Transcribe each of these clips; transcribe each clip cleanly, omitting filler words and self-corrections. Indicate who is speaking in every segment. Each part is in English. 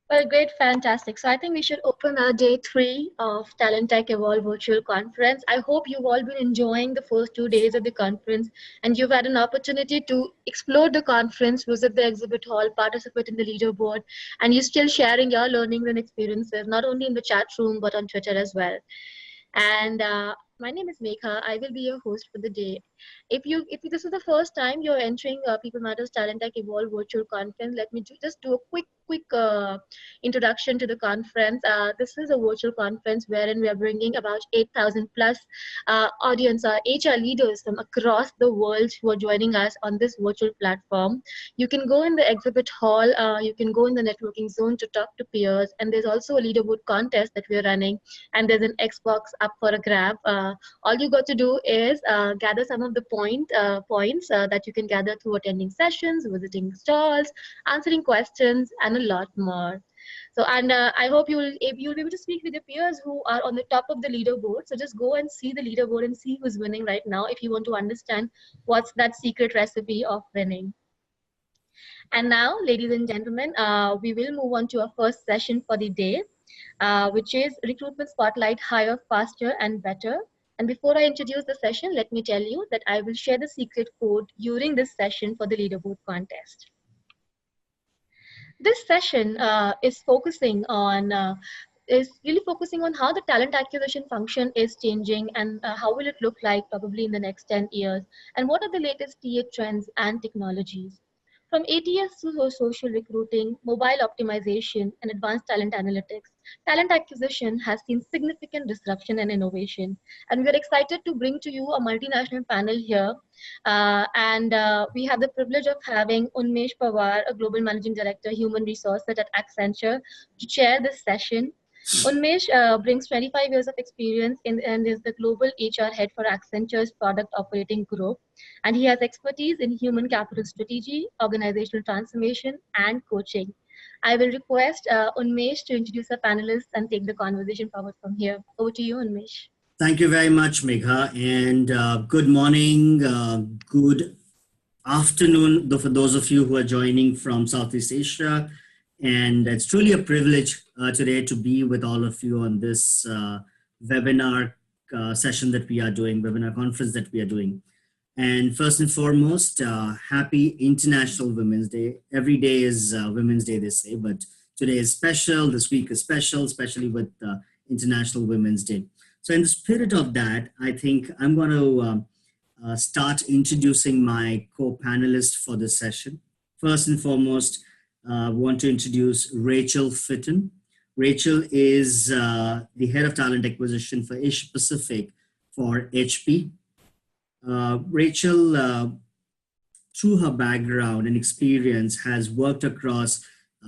Speaker 1: Well, great, fantastic. So I think we should open our day three of Talent Tech Evolve virtual conference. I hope you've all been enjoying the first 2 days of the conference and you've had an opportunity to explore the conference, visit the exhibit hall, participate in the leaderboard, and you're still sharing your learnings and experiences, not only in the chat room, but on Twitter as well. And my name is Megha. I will be your host for the day. If this is the first time you're entering People Matters Talent Tech Evolve virtual conference, let me just do a quick introduction to the conference. This is a virtual conference wherein we are bringing about 8,000 plus audience, HR leaders from across the world who are joining us on this virtual platform. You can go in the exhibit hall, you can go in the networking zone to talk to peers, and there's also a leaderboard contest that we're running, and there's an Xbox up for a grab. All you got to do is gather some of the points that you can gather through attending sessions, visiting stalls, answering questions, and a lot more. So, and I hope you'll be able to speak with your peers who are on the top of the leaderboard. So just go and see the leaderboard and see who's winning right now if you want to understand what's that secret recipe of winning. And now, ladies and gentlemen, we will move on to our first session for the day, which is Recruitment Spotlight, Hire Faster and Better. And before I introduce the session, let me tell you that I will share the secret code during this session for the leaderboard contest. This session is really focusing on how the talent acquisition function is changing and how will it look like probably in the next 10 years, and what are the latest TA trends and technologies. From ATS to social recruiting, mobile optimization, and advanced talent analytics, talent acquisition has seen significant disruption and innovation. And we're excited to bring to you a multinational panel here. We have the privilege of having Unmesh Pawar, a Global Managing Director, Human Resources at Accenture, to chair this session. Unmesh brings 25 years of experience and is the global HR head for Accenture's product operating group. And he has expertise in human capital strategy, organizational transformation, and coaching. I will request Unmesh to introduce our panelists and take the conversation forward from here. Over to you, Unmesh.
Speaker 2: Thank you very much, Megha, and good morning, good afternoon for those of you who are joining from Southeast Asia. And it's truly a privilege today to be with all of you on this webinar session that we are doing, webinar conference that we are doing. And first and foremost, happy International Women's Day. Every day is Women's Day, they say, but today is special. This week is special, especially with International Women's Day. So in the spirit of that, I think I'm going to start introducing my co-panelists for this session. First and foremost, I want to introduce Rachel Fitton. Rachel is the head of talent acquisition for Asia Pacific for HP. Rachel, through her background and experience, has worked across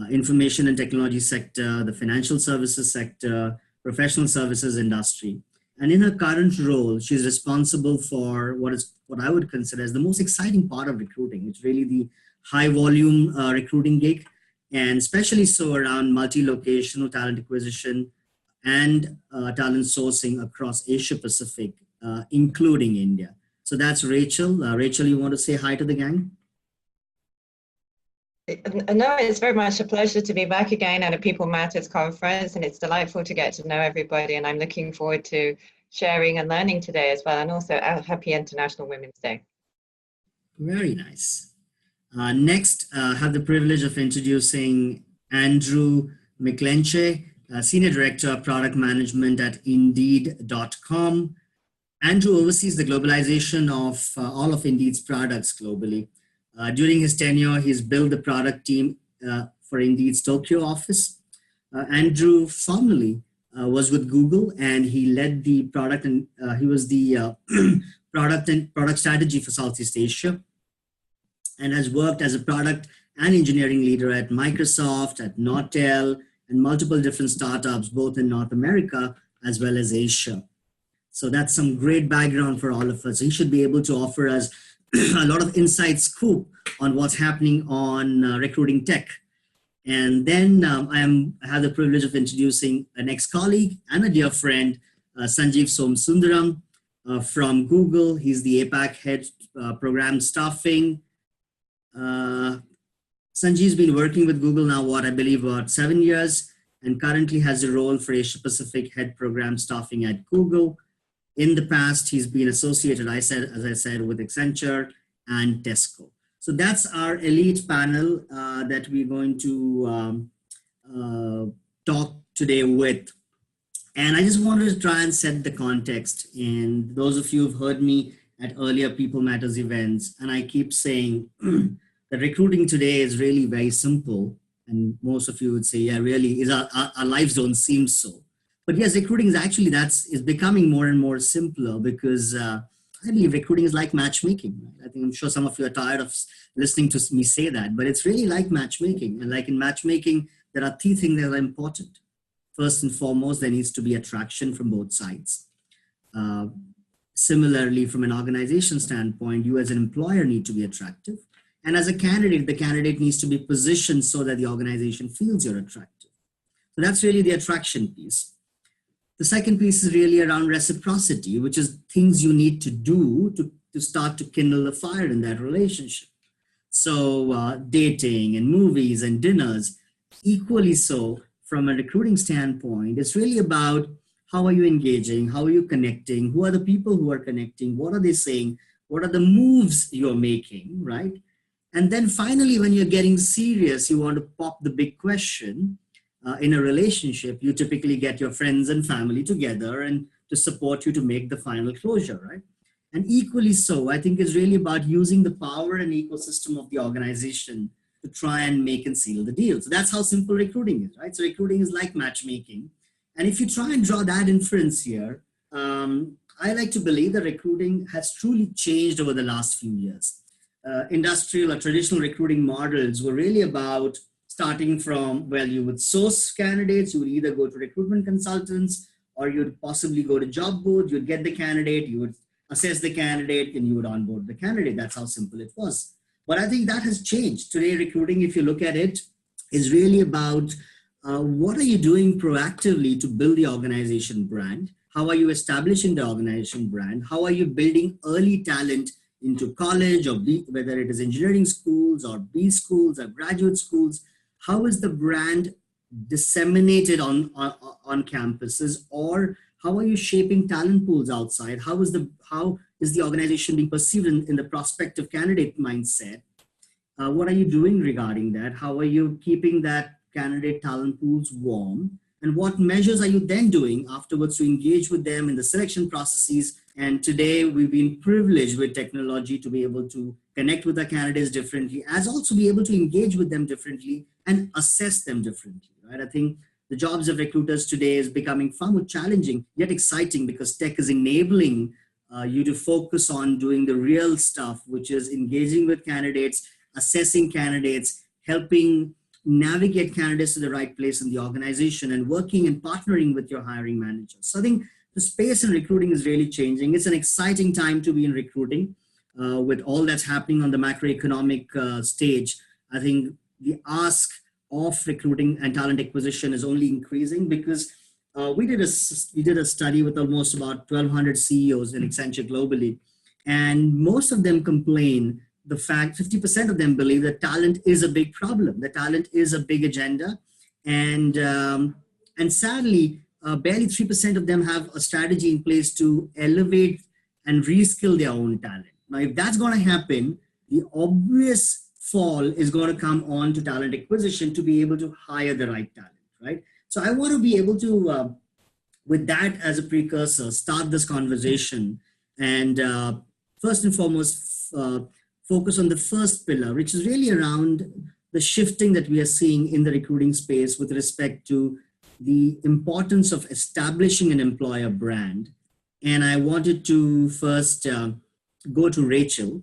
Speaker 2: information and technology sector, the financial services sector, professional services industry. And in her current role, she's responsible for what I would consider as the most exciting part of recruiting. It's really the high volume recruiting gig, and especially so around multi-locational talent acquisition and talent sourcing across Asia Pacific, including India. So that's Rachel. Rachel, you want to say hi to the gang?
Speaker 3: No, it's very much a pleasure to be back again at a People Matters conference, and it's delightful to get to know everybody, and I'm looking forward to sharing and learning today as well, and also a happy International Women's Day.
Speaker 2: Very nice. Next, I have the privilege of introducing Andrew McGlinchey, Senior Director of Product Management at Indeed.com. Andrew oversees the globalization of all of Indeed's products globally. During his tenure, he's built the product team for Indeed's Tokyo office. Andrew formerly was with Google, and he led the product, and he was the product strategy for Southeast Asia, and has worked as a product and engineering leader at Microsoft, at Nortel, and multiple different startups, both in North America as well as Asia. So that's some great background for all of us. He should be able to offer us a lot of inside scoop on what's happening on recruiting tech. And then I have the privilege of introducing an ex-colleague and a dear friend, Sanjeev Somasundaran from Google. He's the APAC head program staffing. Sanjeev's been working with Google now, what I believe about 7 years, and currently has a role for Asia Pacific Head Program Staffing at Google. In the past, he's been associated, as I said, with Accenture and Tesco. So that's our elite panel that we're going to talk today with. And I just wanted to try and set the context. And those of you who've heard me at earlier People Matters events, and I keep saying that recruiting today is really very simple. And most of you would say, yeah, really, our lives don't seem so. But yes, recruiting is actually, is becoming more and more simpler because I believe recruiting is like matchmaking. Right? I'm sure some of you are tired of listening to me say that, but it's really like matchmaking. And like in matchmaking, there are three things that are important. First and foremost, there needs to be attraction from both sides. Similarly, from an organization standpoint, you as an employer need to be attractive. And as a candidate, the candidate needs to be positioned so that the organization feels you're attractive. So that's really the attraction piece. The second piece is really around reciprocity, which is things you need to do to start to kindle the fire in that relationship. So dating and movies and dinners, equally so from a recruiting standpoint, it's really about how are you engaging, how are you connecting, who are the people who are connecting, what are they saying, what are the moves you're making, right? And then finally, when you're getting serious, you want to pop the big question. In a relationship, you typically get your friends and family together and to support you to make the final closure, right? And equally so, I think it's really about using the power and ecosystem of the organization to try and make and seal the deal. So that's how simple recruiting is, right? So recruiting is like matchmaking. And if you try and draw that inference here, I like to believe that recruiting has truly changed over the last few years. Industrial or traditional recruiting models were really about starting from, well, you would source candidates, you would either go to recruitment consultants, or you'd possibly go to job boards, you'd get the candidate, you would assess the candidate, and you would onboard the candidate. That's how simple it was. But I think that has changed. Today, recruiting, if you look at it, is really about what are you doing proactively to build the organization brand? How are you establishing the organization brand? How are you building early talent into college or whether it is engineering schools or B schools or graduate schools? How is the brand disseminated on campuses, or how are you shaping talent pools outside? How is the organization being perceived in the prospective candidate mindset? What are you doing regarding that? How are you keeping that candidate talent pools warm? And what measures are you then doing afterwards to engage with them in the selection processes? And today we've been privileged with technology to be able to connect with our candidates differently, as also be able to engage with them differently and assess them differently, right? I think the jobs of recruiters today is becoming far more challenging, yet exciting, because tech is enabling you to focus on doing the real stuff, which is engaging with candidates, assessing candidates, helping navigate candidates to the right place in the organization, and working and partnering with your hiring managers. So I think the space in recruiting is really changing. It's an exciting time to be in recruiting with all that's happening on the macroeconomic stage. I think the ask of recruiting and talent acquisition is only increasing because we did a study with almost about 1,200 CEOs in Accenture globally, and most of them complain the fact 50% of them believe that talent is a big problem. The talent is a big agenda, and sadly, barely 3% of them have a strategy in place to elevate and reskill their own talent. Now, if that's going to happen, the obvious fall is going to come on to talent acquisition to be able to hire the right talent, right? So I want to be able to, with that as a precursor, start this conversation and first and foremost, focus on the first pillar, which is really around the shifting that we are seeing in the recruiting space with respect to the importance of establishing an employer brand. And I wanted to first go to Rachel.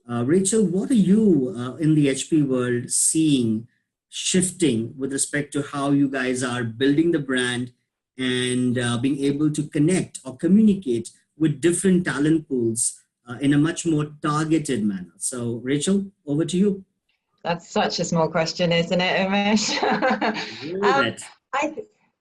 Speaker 2: Rachel, what are you in the HP world seeing shifting with respect to how you guys are building the brand and being able to connect or communicate with different talent pools in a much more targeted manner? So Rachel, over to you.
Speaker 3: That's such a small question, isn't it, Unmesh?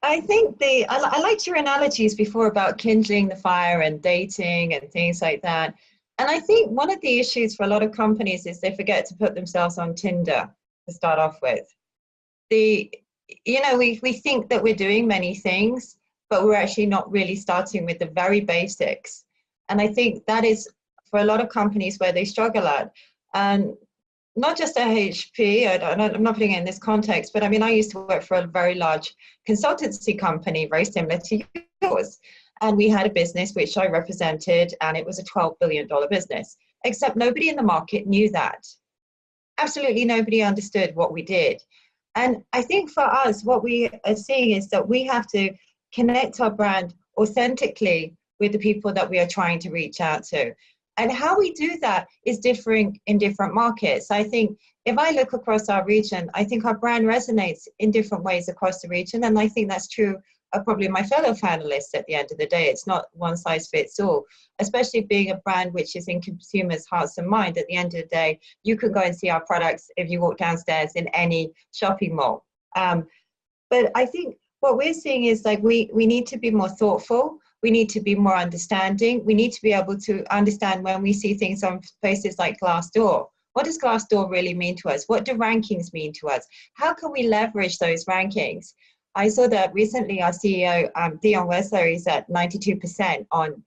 Speaker 3: I think I liked your analogies before about kindling the fire and dating and things like that. And I think one of the issues for a lot of companies is they forget to put themselves on Tinder. to start off with. We think that we're doing many things, but we're actually not really starting with the very basics. And I think that is for a lot of companies where they struggle at. And not just AHP, I'm not putting it in this context, but I mean, I used to work for a very large consultancy company, very similar to yours. And we had a business which I represented, and it was a $12 billion business, except nobody in the market knew that. Absolutely nobody understood what we did. And I think for us, what we are seeing is that we have to connect our brand authentically with the people that we are trying to reach out to. And how we do that is differing in different markets. I think if I look across our region, I think our brand resonates in different ways across the region. And I think that's true of probably my fellow panelists at the end of the day. It's not one size fits all, especially being a brand which is in consumers' hearts and minds. At the end of the day, you can go and see our products if you walk downstairs in any shopping mall. But I think what we're seeing is like we need to be more thoughtful. We need to be more understanding. We need to be able to understand when we see things on places like Glassdoor. What does Glassdoor really mean to us? What do rankings mean to us? How can we leverage those rankings? I saw that recently our CEO, Dion Wessler, is at 92% on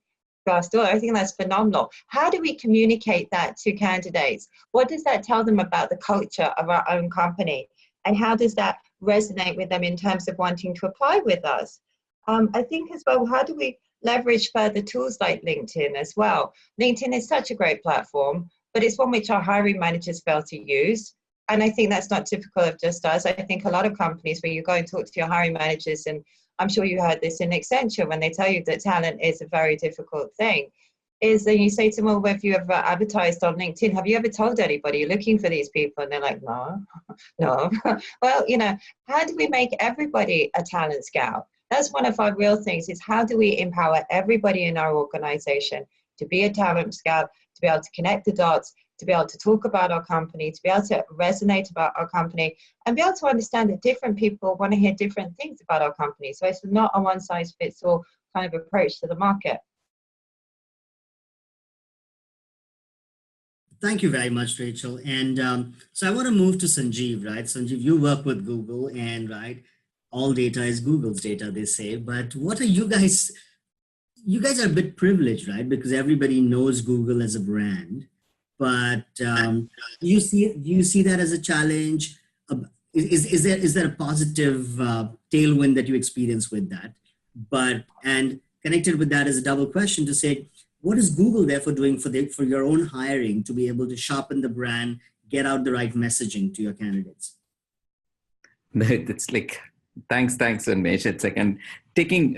Speaker 3: Glassdoor. I think that's phenomenal. How do we communicate that to candidates? What does that tell them about the culture of our own company? And how does that resonate with them in terms of wanting to apply with us? I think as well, how do we leverage further tools like LinkedIn as well? LinkedIn is such a great platform, but it's one which our hiring managers fail to use. And I think that's not typical of just us. I think a lot of companies where you go and talk to your hiring managers, and I'm sure you heard this in Accenture when they tell you that talent is a very difficult thing, is that you say to them, well, have you ever advertised on LinkedIn? Have you ever told anybody you're looking for these people? And they're like, no. Well, how do we make everybody a talent scout? That's one of our real things, is how do we empower everybody in our organization to be a talent scout, to be able to connect the dots, to be able to talk about our company, to be able to resonate about our company, and be able to understand that different people want to hear different things about our company. So it's not a one size fits all kind of approach to the market.
Speaker 2: Thank you very much, Rachel. And so I want to move to Sanjeev, right? Sanjeev, you work with Google, and right, all data is Google's data, they say. But what are you guys? You guys are a bit privileged, right? Because everybody knows Google as a brand. But do you see that as a challenge? Is there a positive tailwind that you experience with that? And connected with that is a double question to say, what is Google therefore doing for your own hiring to be able to sharpen the brand, get out the right messaging to your candidates?
Speaker 4: It's like, thanks, Unmesh. It's like, and picking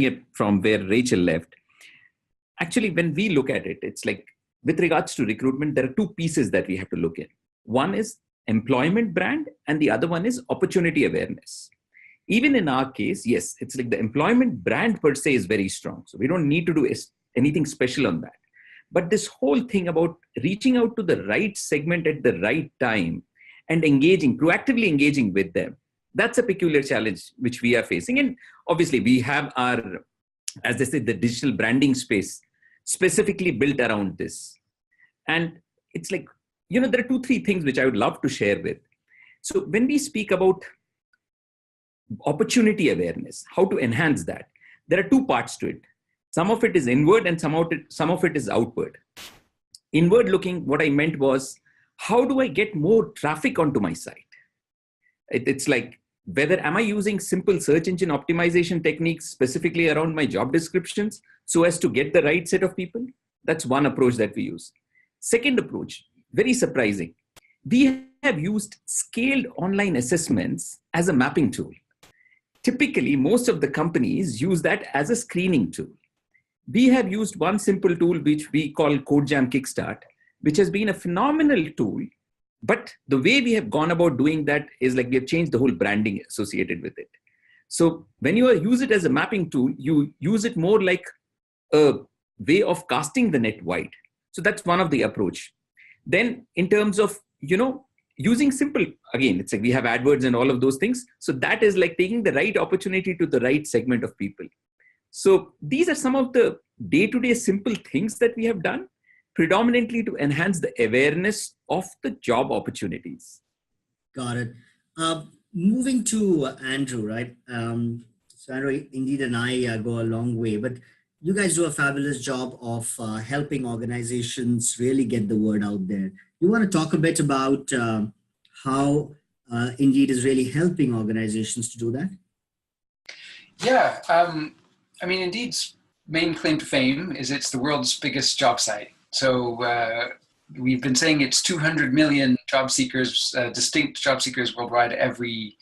Speaker 4: it from where Rachel left. Actually, when we look at it, it's like, with regards to recruitment, there are two pieces that we have to look at. One is employment brand, and the other one is opportunity awareness. Even in our case, yes, it's like the employment brand per se is very strong. So we don't need to do anything special on that. But this whole thing about reaching out to the right segment at the right time and proactively engaging with them, that's a peculiar challenge which we are facing. And obviously we have our, as they say, the digital branding space specifically built around this. And it's like, there are 2-3 things which I would love to share with. So when we speak about opportunity awareness, how to enhance that, there are 2 parts to it. Some of it is inward and some of it is outward. Inward looking, what I meant was, how do I get more traffic onto my site? It's like, whether am I using simple search engine optimization techniques specifically around my job descriptions so as to get the right set of people? That's one approach that we use. Second approach, very surprising. We have used scaled online assessments as a mapping tool. Typically, most of the companies use that as a screening tool. We have used one simple tool which we call CodeJam Kickstart, which has been a phenomenal tool. But the way we have gone about doing that is like we have changed the whole branding associated with it. So when you use it as a mapping tool, you use it more like a way of casting the net wide. So that's one of the approach. Then in terms of, using simple, again, it's like we have AdWords and all of those things. So that is like taking the right opportunity to the right segment of people. So these are some of the day-to-day simple things that we have done predominantly to enhance the awareness of the job opportunities.
Speaker 2: Got it. Moving to Andrew, right? So Andrew, Indeed and I go a long way, but you guys do a fabulous job of helping organizations really get the word out there. You want to talk a bit about how Indeed is really helping organizations to do that?
Speaker 5: Yeah, I mean, Indeed's main claim to fame is it's the world's biggest job site. So we've been saying it's 200 million job seekers, distinct job seekers worldwide every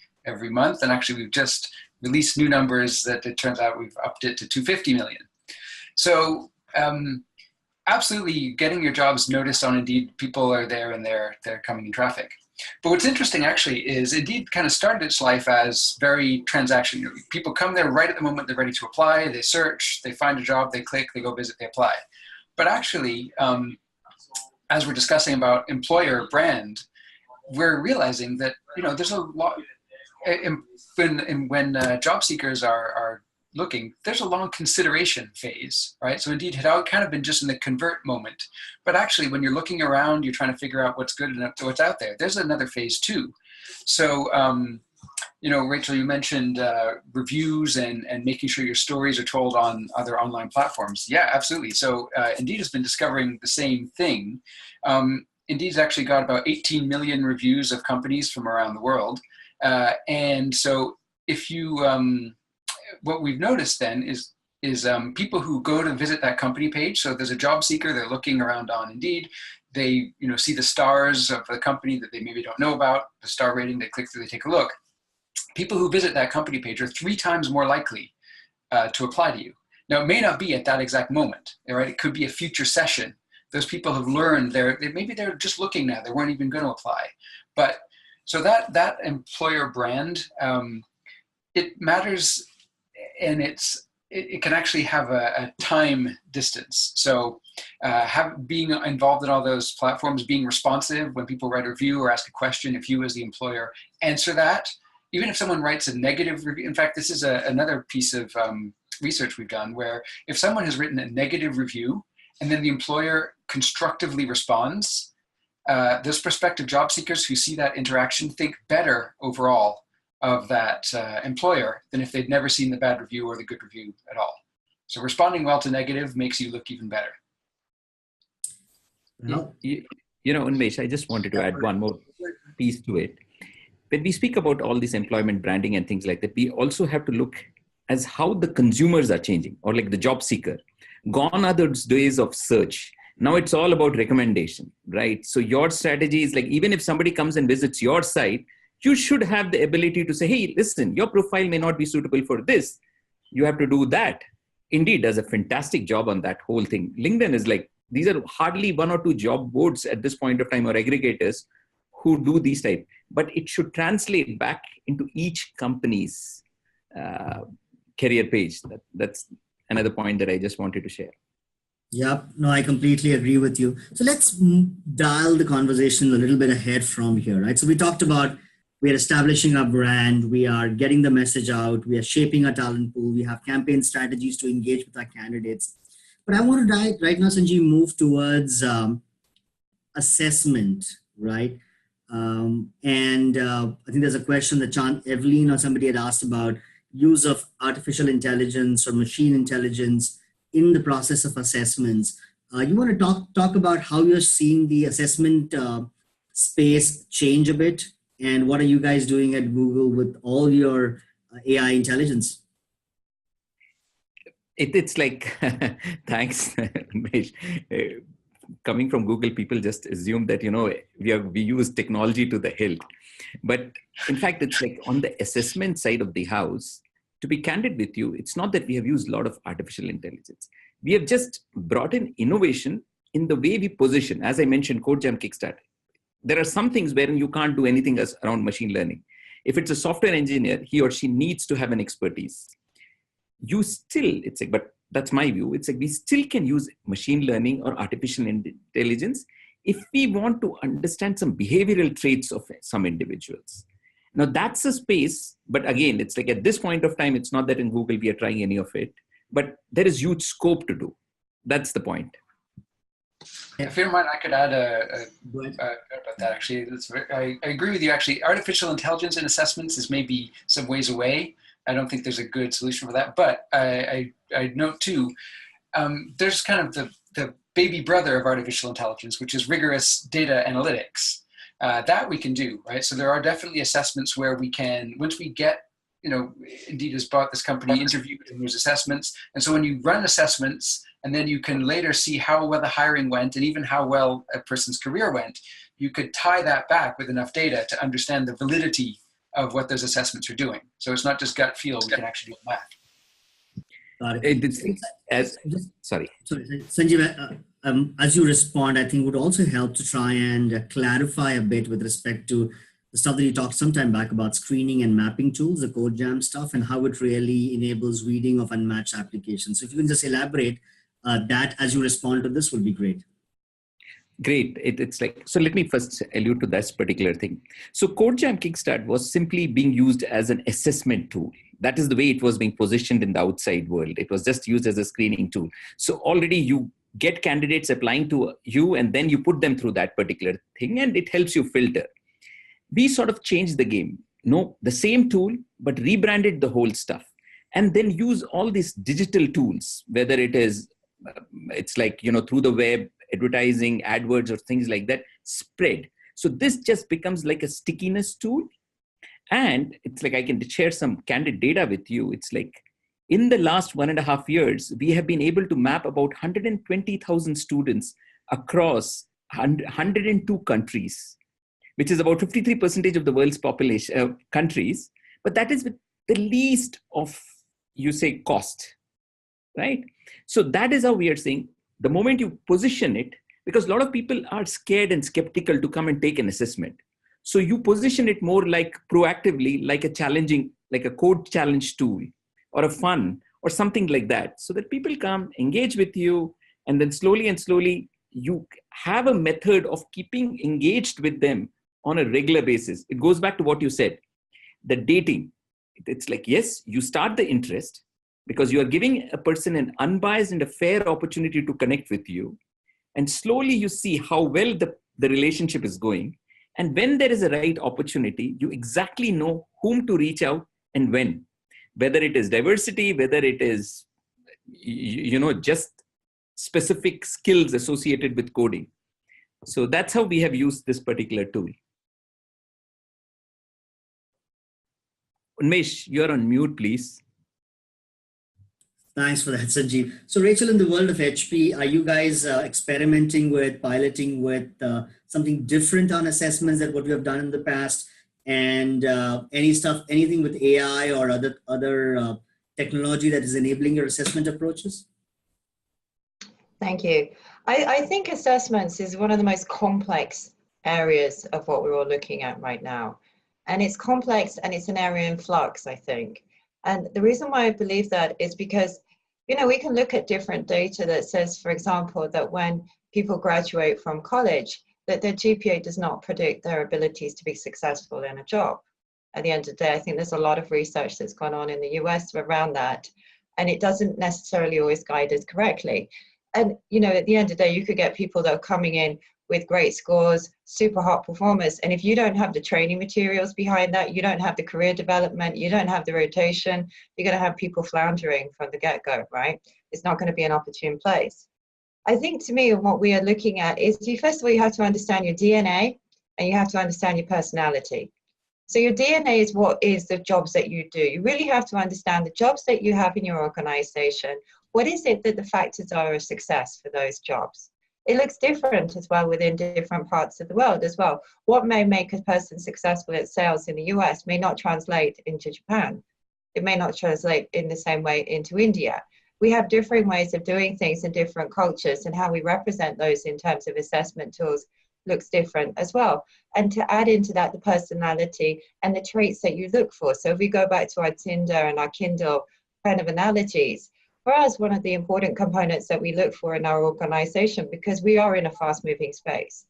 Speaker 5: month. And actually, we've just released new numbers that it turns out we've upped it to 250 million. So absolutely getting your jobs noticed on Indeed, people are there and they're coming in traffic. But what's interesting actually is Indeed kind of started its life as very transactional. People come there right at the moment they're ready to apply, they search, they find a job, they click, they go visit, they apply. But actually, as we're discussing about employer brand, we're realizing that, you know, there's a lot, when job seekers are looking, there's a long consideration phase, right? So Indeed had kind of been just in the convert moment, but actually when you're looking around, you're trying to figure out what's good and what's out there. There's another phase too. So, you know, Rachel, you mentioned reviews and making sure your stories are told on other online platforms. Yeah, absolutely. So Indeed has been discovering the same thing. Indeed's actually got about 18 million reviews of companies from around the world. And so if you, what we've noticed then is people who go to visit that company page. So there's a job seeker, they're looking around on Indeed. They, you know, see the stars of the company that they maybe don't know about, the star rating, they click through, they take a look. People who visit that company page are 3 times more likely to apply to you. Now, it may not be at that exact moment, right? It could be a future session. Those people have learned, maybe they're just looking now, they weren't even going to apply. But so that employer brand, it matters, and it can actually have a time distance. So being involved in all those platforms, being responsive when people write a review or ask a question, if you as the employer answer that, even if someone writes a negative review. In fact, this is another piece of research we've done where if someone has written a negative review and then the employer constructively responds, those prospective job seekers who see that interaction think better overall of that employer than if they'd never seen the bad review or the good review at all. So responding well to negative makes you look even better.
Speaker 4: You know, Unmesh, I just wanted to add one more piece to it. When we speak about all this employment branding and things like that, we also have to look as how the consumers are changing, or like the job seeker. Gone are those days of search. Now it's all about recommendation, right? So your strategy is like, even if somebody comes and visits your site, you should have the ability to say, hey, listen, your profile may not be suitable for this. You have to do that. Indeed does a fantastic job on that whole thing. LinkedIn is like, these are hardly 1 or 2 job boards at this point of time, or aggregators who do these type, but it should translate back into each company's career page. That's another point that I just wanted to share.
Speaker 2: Yep, no, I completely agree with you. So let's dial the conversation a little bit ahead from here, right? So we talked about, we are establishing our brand, we are getting the message out, we are shaping our talent pool, we have campaign strategies to engage with our candidates. But I want to right now, Sanjeev, move towards assessment, right? I think there's a question that Evelyn or somebody had asked about use of artificial intelligence or machine intelligence in the process of assessments. You want to talk about how you're seeing the assessment space change a bit, and what are you guys doing at Google with all your AI intelligence?
Speaker 4: It's like, thanks, Unmesh. Coming from Google, people just assume that, you know, we use technology to the hilt. But in fact, it's like on the assessment side of the house, to be candid with you, it's not that we have used a lot of artificial intelligence. We have just brought in innovation in the way we position. As I mentioned, CodeJam Kickstart. There are some things wherein you can't do anything around machine learning. If it's a software engineer, he or she needs to have an expertise. But that's my view. It's like we still can use machine learning or artificial intelligence if we want to understand some behavioral traits of some individuals. Now that's a space, but again, it's like at this point of time, it's not that in Google we are trying any of it, but there is huge scope to do. That's the point.
Speaker 5: If you don't mind, I could add
Speaker 2: Go ahead.
Speaker 5: about that actually. I agree with you actually. Artificial intelligence in assessments is maybe some ways away. I don't think there's a good solution for that. But I note too, there's kind of the baby brother of artificial intelligence, which is rigorous data analytics. That we can do, right? So there are definitely assessments where we can, once we get, Indeed has bought this company, interviewed, and there's assessments. And so when you run assessments, and then you can later see how well the hiring went and even how well a person's career went, you could tie that back with enough data to understand the validity of what those assessments are doing. So it's not just gut feel, we can actually do math.
Speaker 4: Sorry,
Speaker 2: Sanjeev, as you respond, I think would also help to try and clarify a bit with respect to the stuff that you talked some time back about screening and mapping tools, the code jam stuff, and how it really enables reading of unmatched applications. So if you can just elaborate that as you respond to this, would be great.
Speaker 4: Great. It's like, so let me first allude to this particular thing. So CodeJam Kickstart was simply being used as an assessment tool. That is the way it was being positioned in the outside world. It was just used as a screening tool. So already you get candidates applying to you, and then you put them through that particular thing, and it helps you filter. We sort of changed the game. No, the same tool, but rebranded the whole stuff. And then use all these digital tools, whether it is, it's like, through the web, advertising, AdWords, or things like that, spread. So this just becomes like a stickiness tool. And it's like, I can share some candid data with you. It's like, in the last 1.5 years, we have been able to map about 120,000 students across 102 countries, which is about 53% of the world's population countries. But that is with the least of, cost, right? So that is how we are saying, the moment you position it, because a lot of people are scared and skeptical to come and take an assessment. So you position it more like proactively, like a challenging, like a code challenge tool or a fun or something like that, so that people come, engage with you, and then slowly and slowly you have a method of keeping engaged with them on a regular basis. It goes back to what you said, the dating. It's like, yes, you start the interest because you are giving a person an unbiased and a fair opportunity to connect with you. And slowly you see how well the relationship is going. And when there is a right opportunity, you exactly know whom to reach out and when, whether it is diversity, whether it is, just specific skills associated with coding. So that's how we have used this particular tool. Unmesh, you're on mute, please.
Speaker 2: Thanks for that, Sanjeev. So Rachel, in the world of HP, are you guys experimenting with, piloting with something different on assessments than what we have done in the past? And anything with AI or other technology that is enabling your assessment approaches?
Speaker 3: Thank you. I think assessments is one of the most complex areas of what we're all looking at right now. And it's complex and it's an area in flux, I think. And the reason why I believe that is because, we can look at different data that says, for example, that when people graduate from college, that their GPA does not predict their abilities to be successful in a job. At the end of the day, I think there's a lot of research that's gone on in the US around that, and it doesn't necessarily always guide us correctly. And, at the end of the day, you could get people that are coming in with great scores, super hot performers. And if you don't have the training materials behind that, you don't have the career development, you don't have the rotation, you're going to have people floundering from the get-go, right? It's not going to be an opportune place. I think to me, what we are looking at is first of all, you have to understand your DNA and you have to understand your personality. So your DNA is what is the jobs that you do. You really have to understand the jobs that you have in your organization. What is it that the factors are of success for those jobs? It looks different as well within different parts of the world as well. What may make a person successful at sales in the US may not translate into Japan. It may not translate in the same way into India. We have different ways of doing things in different cultures, and how we represent those in terms of assessment tools looks different as well. And to add into that the personality and the traits that you look for. So if we go back to our Tinder and our Kindle kind of analogies, for us, one of the important components that we look for in our organization, because we are in a fast-moving space,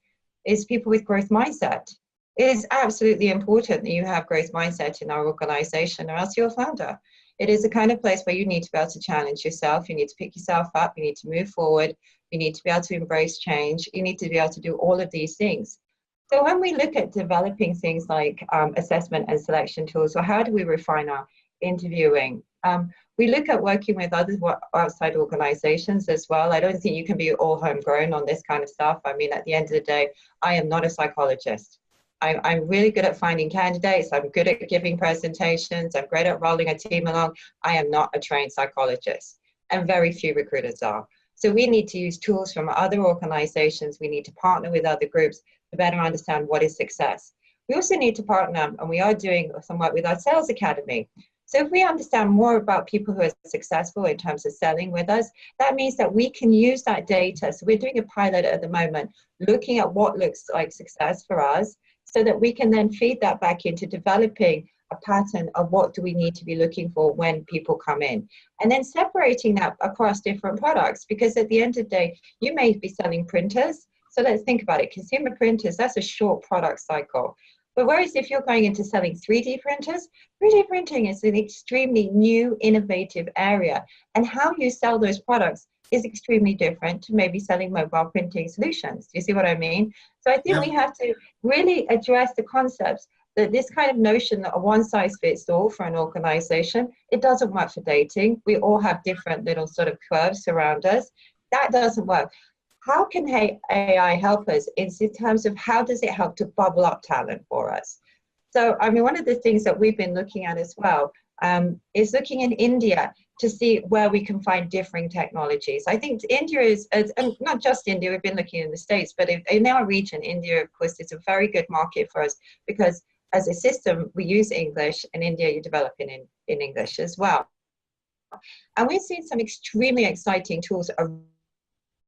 Speaker 3: is people with growth mindset. It is absolutely important that you have growth mindset in our organization, or else you're a founder. It is a kind of place where you need to be able to challenge yourself. You need to pick yourself up. You need to move forward. You need to be able to embrace change. You need to be able to do all of these things. So when we look at developing things like assessment and selection tools, or how do we refine our interviewing, we look at working with other outside organizations as well. I don't think you can be all homegrown on this kind of stuff. I mean, at the end of the day, I am not a psychologist. I'm really good at finding candidates. I'm good at giving presentations. I'm great at rolling a team along. I am not a trained psychologist, and very few recruiters are. So we need to use tools from other organizations. We need to partner with other groups to better understand what is success. We also need to partner, and we are doing some work with our sales academy. So if we understand more about people who are successful in terms of selling with us, that means that we can use that data. So we're doing a pilot at the moment, looking at what looks like success for us, so that we can then feed that back into developing a pattern of what do we need to be looking for when people come in. And then separating that across different products, because at the end of the day, you may be selling printers. So let's think about it. Consumer printers, that's a short product cycle. But whereas if you're going into selling 3D printers, 3D printing is an extremely new, innovative area. And how you sell those products is extremely different to maybe selling mobile printing solutions. Do you see what I mean? So I think we have to really address the concepts that this kind of notion that a one size fits all for an organization, it doesn't work for dating. We all have different little sort of curves around us. That doesn't work. How can AI help us in terms of how does it help to bubble up talent for us? So, I mean, one of the things that we've been looking at as well is looking in India to see where we can find differing technologies. I think India is, and not just India, we've been looking in the States, but in our region, India, of course, is a very good market for us because as a system, we use English, and India, you develop in English as well. And we've seen some extremely exciting tools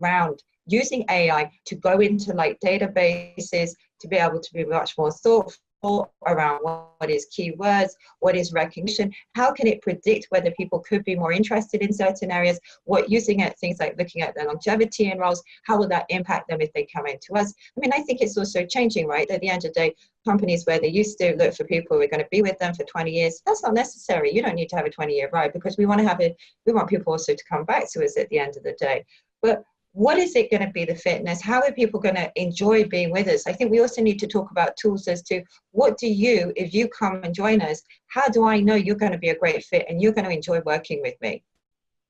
Speaker 3: around using AI to go into like databases, to be able to be much more thoughtful around what is keywords, what is recognition, how can it predict whether people could be more interested in certain areas, what using at things like looking at their longevity in roles, how will that impact them if they come into us? I mean, I think it's also changing, right? At the end of the day, companies where they used to look for people who are going to be with them for 20 years, that's not necessary. You don't need to have a 20-year ride because we want people also to come back to us at the end of the day. But what is it going to be, the fitness? How are people going to enjoy being with us? I think we also need to talk about tools as to what do you, if you come and join us, how do I know you're going to be a great fit and you're going to enjoy working with me?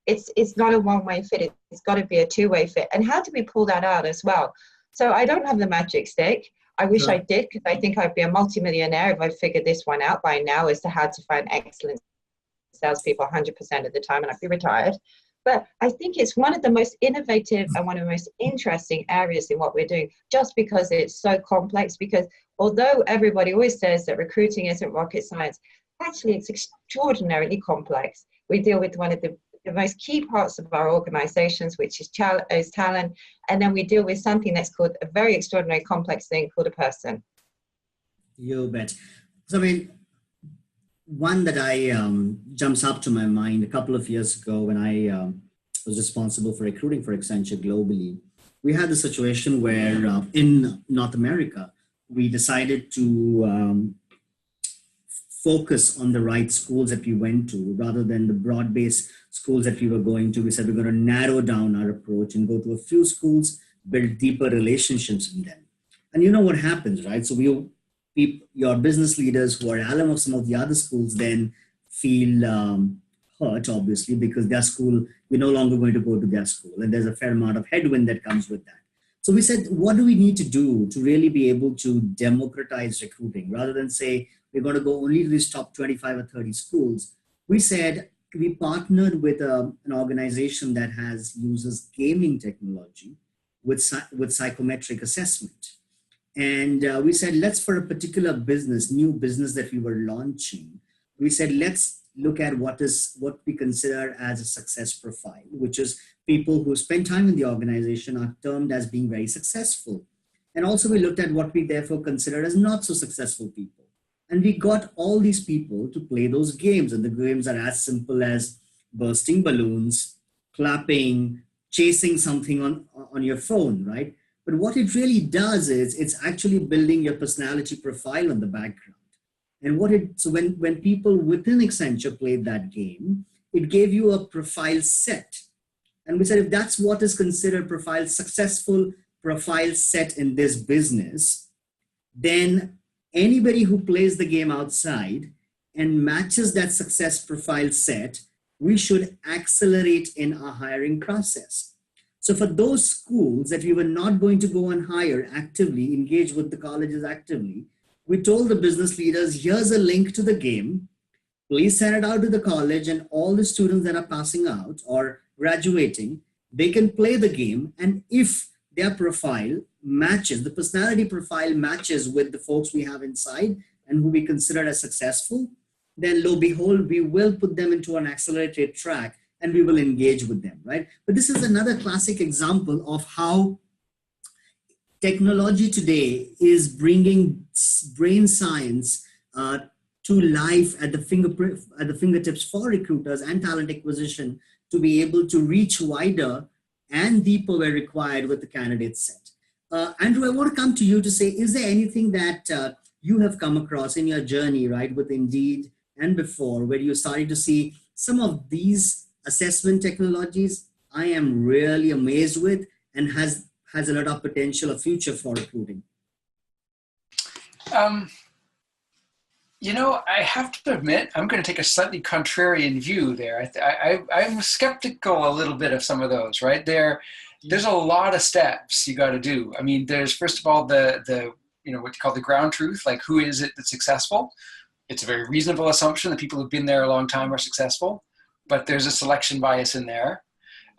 Speaker 3: It's not a one-way fit. It's got to be a two-way fit. And how do we pull that out as well? So I don't have the magic stick. I wish I did, because I think I'd be a multimillionaire if I figured this one out by now as to how to find excellent salespeople 100% of the time, and I'd be retired. But I think it's one of the most innovative and one of the most interesting areas in what we're doing, just because it's so complex. Because although everybody always says that recruiting isn't rocket science, actually it's extraordinarily complex. We deal with one of the most key parts of our organizations, which is talent. And then we deal with something that's called a very extraordinary complex thing called a person.
Speaker 2: You bet. So, I mean, one that jumps up to my mind a couple of years ago when I was responsible for recruiting for Accenture globally, we had the situation where in North America, we decided to focus on the right schools that we went to rather than the broad-based schools that we were going to. We said we're going to narrow down our approach and go to a few schools, build deeper relationships in them. And you know what happens, right? So your business leaders who are alum of some of the other schools then feel hurt, obviously, because their school, we're no longer going to go to their school. And there's a fair amount of headwind that comes with that. So we said, what do we need to do to really be able to democratize recruiting? Rather than say, we're going to go only to these top 25 or 30 schools, we said, we partnered with an organization that uses gaming technology with psychometric assessment. And we said, let's, for a particular new business that we were launching, we said, let's look at what we consider as a success profile, which is people who spend time in the organization are termed as being very successful. And also we looked at what we therefore consider as not so successful people. And we got all these people to play those games. And the games are as simple as bursting balloons, clapping, chasing something on your phone, right? But what it really does is it's actually building your personality profile on the background. And so when people within Accenture played that game, it gave you a profile set. And we said, if that's what is considered successful profile set in this business, then anybody who plays the game outside and matches that success profile set, we should accelerate in our hiring process. So for those schools that we were not going to go and hire actively, engage with the colleges actively, we told the business leaders, here's a link to the game. Please send it out to the college, and all the students that are passing out or graduating, they can play the game. And if their profile matches, the personality profile matches with the folks we have inside and who we consider as successful, then lo and behold, we will put them into an accelerated track and we will engage with them, right? But this is another classic example of how technology today is bringing brain science to life at the fingertips for recruiters and talent acquisition to be able to reach wider and deeper where required with the candidate set. Andrew, I want to come to you to say, is there anything that you have come across in your journey, right, with Indeed and before, where you started to see some of these assessment technologies I am really amazed with and has a lot of potential, a future for recruiting?
Speaker 5: You know, I have to admit, I'm going to take a slightly contrarian view there. I'm skeptical a little bit of some of those, right? There's a lot of steps you got to do. I mean, there's first of all the what you call the ground truth, like who is it that's successful? It's a very reasonable assumption that people who've been there a long time are successful, but there's a selection bias in there.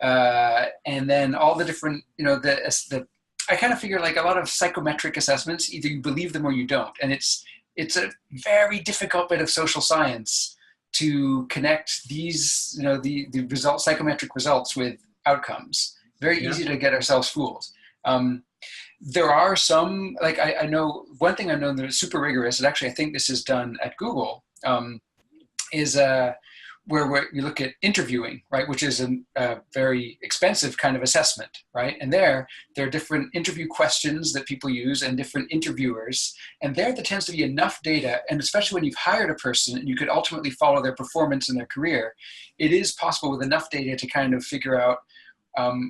Speaker 5: And then all the different, I kind of figure like a lot of psychometric assessments, either you believe them or you don't. And it's a very difficult bit of social science to connect these, the results, psychometric results with outcomes. Very easy to get ourselves fooled. There are some, like I know, one thing I know that is super rigorous, and actually I think this is done at Google, is where you look at interviewing, right, which is a very expensive kind of assessment, right? And there are different interview questions that people use and different interviewers. And there tends to be enough data, and especially when you've hired a person and you could ultimately follow their performance in their career, it is possible with enough data to kind of figure out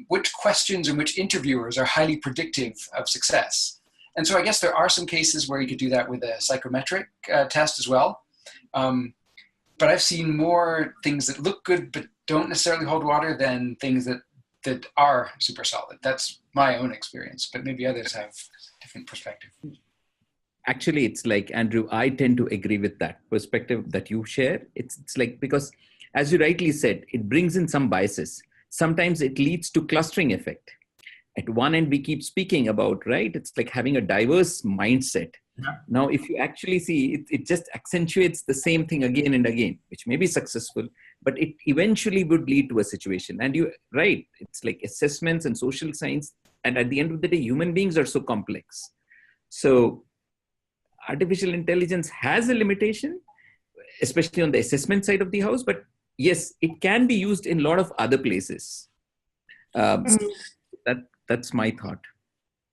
Speaker 5: which questions and which interviewers are highly predictive of success. And so I guess there are some cases where you could do that with a psychometric test as well. But I've seen more things that look good but don't necessarily hold water than things that are super solid. That's my own experience, but maybe others have different perspective.
Speaker 4: Actually, it's like, Andrew, I tend to agree with that perspective that you share. It's like, because as you rightly said, it brings in some biases. Sometimes it leads to clustering effect. At one end, we keep speaking about, right? It's like having a diverse mindset. Yeah. Now, if you actually see, it just accentuates the same thing again and again, which may be successful, but it eventually would lead to a situation. And you're right, it's like assessments and social science. And at the end of the day, human beings are so complex. So artificial intelligence has a limitation, especially on the assessment side of the house, but yes, it can be used in a lot of other places. That's my thought.